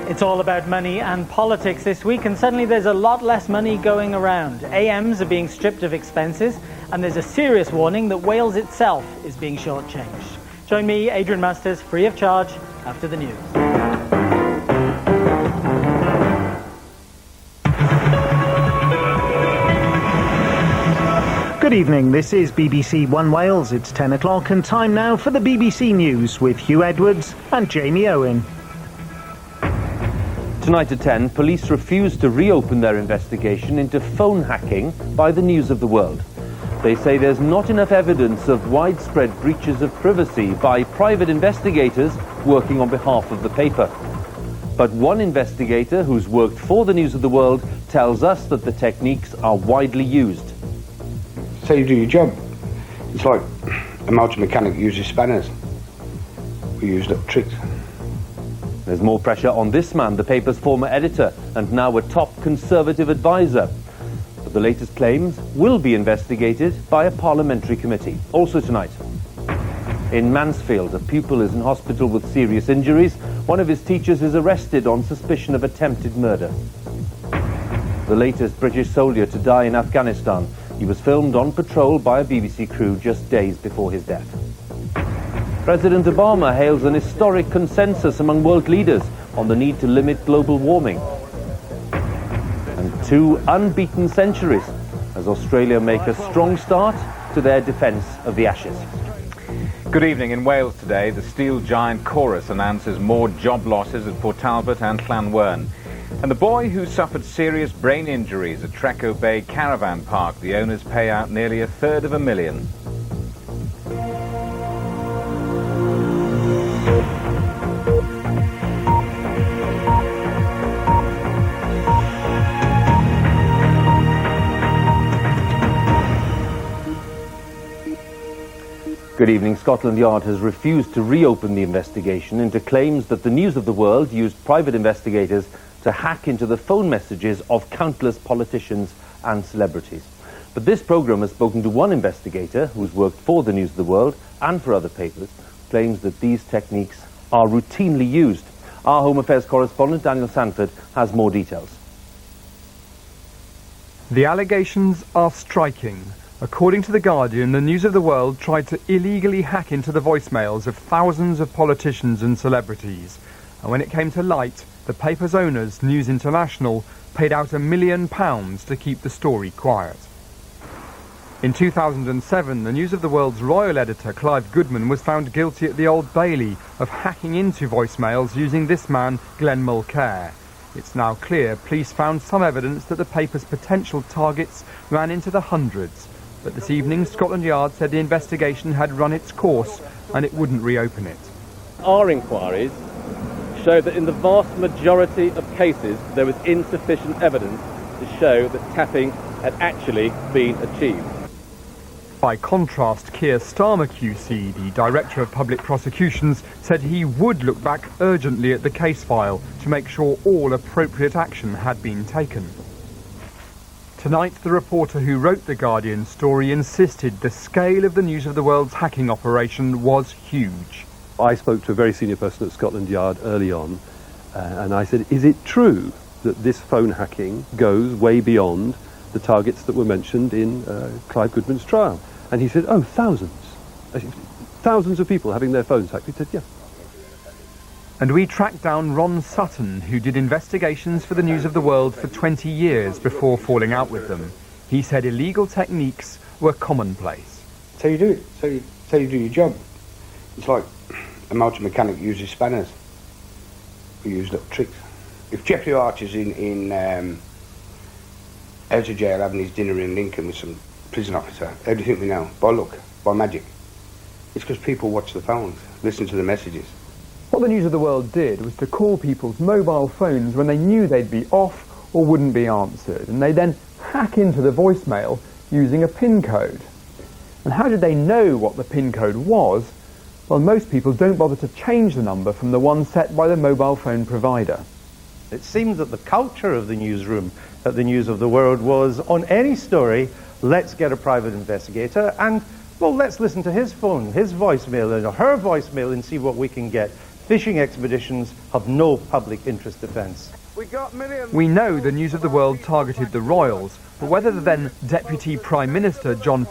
It's all about money and politics this week, and suddenly there's a lot less money going around. AMs are being stripped of expenses, and there's a serious warning that Wales itself is being shortchanged. Join me, Adrian Masters, free of charge, after the news. Good evening, this is BBC One Wales. It's 10 o'clock and time now for the BBC News with Hugh Edwards and Jamie Owen. Tonight at 10, police refused to reopen their investigation into phone hacking by the News of the World. They say there's not enough evidence of widespread breaches of privacy by private investigators working on behalf of the paper. But one investigator who's worked for the News of the World tells us that the techniques are widely used. So you do your job. It's like a motor mechanic uses spanners. We use little tricks. There's more pressure on this man, the paper's former editor and now a top Conservative advisor. But the latest claims will be investigated by a parliamentary committee. Also tonight, in Mansfield, a pupil is in hospital with serious injuries. One of his teachers is arrested on suspicion of attempted murder. The latest British soldier to die in Afghanistan. He was filmed on patrol by a BBC crew just days before his death. President Obama hails an historic consensus among world leaders on the need to limit global warming. And 2 unbeaten centuries as Australia make a strong start to their defence of the Ashes. Good evening. In Wales today, the steel giant Chorus announces more job losses at Port Talbot and Llanwern. And the boy who suffered serious brain injuries at Treco Bay Caravan Park, the owners pay out nearly $250,000. Good evening. Scotland Yard has refused to reopen the investigation into claims that the News of the World used private investigators to hack into the phone messages of countless politicians and celebrities. But this programme has spoken to one investigator who's worked for the News of the World and for other papers, claims that these techniques are routinely used. Our Home Affairs correspondent, Daniel Sanford, has more details. The allegations are striking. According to The Guardian, the News of the World tried to illegally hack into the voicemails of thousands of politicians and celebrities. And when it came to light, the paper's owners, News International, paid out £1 million to keep the story quiet. In 2007, the News of the World's royal editor, Clive Goodman, was found guilty at the Old Bailey of hacking into voicemails using this man, Glenn Mulcair. It's now clear police found some evidence that the paper's potential targets ran into the hundreds. But this evening, Scotland Yard said the investigation had run its course and it wouldn't reopen it. Our inquiries show that in the vast majority of cases there was insufficient evidence to show that tapping had actually been achieved. By contrast, Keir Starmer QC, the Director of Public Prosecutions, said he would look back urgently at the case file to make sure all appropriate action had been taken. Tonight, the reporter who wrote The Guardian story insisted the scale of the News of the World's hacking operation was huge. I spoke to a very senior person at Scotland Yard early on, and I said, is it true that this phone hacking goes way beyond the targets that were mentioned in Clive Goodman's trial? And he said, oh, thousands. Thousands of people having their phones hacked. He said, yeah. And we tracked down Ron Sutton, who did investigations for the News of the World for 20 years before falling out with them. He said illegal techniques were commonplace. So you do it. So you do your job. It's like a motor mechanic uses spanners. We use little tricks. If Jeffrey Archer's in out of jail having his dinner in Lincoln with some prison officer, how do you think we know? By luck, by magic. It's because people watch the phones, listen to the messages. What the News of the World did was to call people's mobile phones when they knew they'd be off or wouldn't be answered, and they then hack into the voicemail using a PIN code. And how did they know what the PIN code was? Well, most people don't bother to change the number from the one set by the mobile phone provider. It seems that the culture of the newsroom at the News of the World was, on any story, let's get a private investigator and, well, let's listen to his phone, his voicemail, and her voicemail and see what we can get Fishing expeditions have no public interest defence. We know the News of the World targeted the royals, but whether the then Deputy Prime Minister John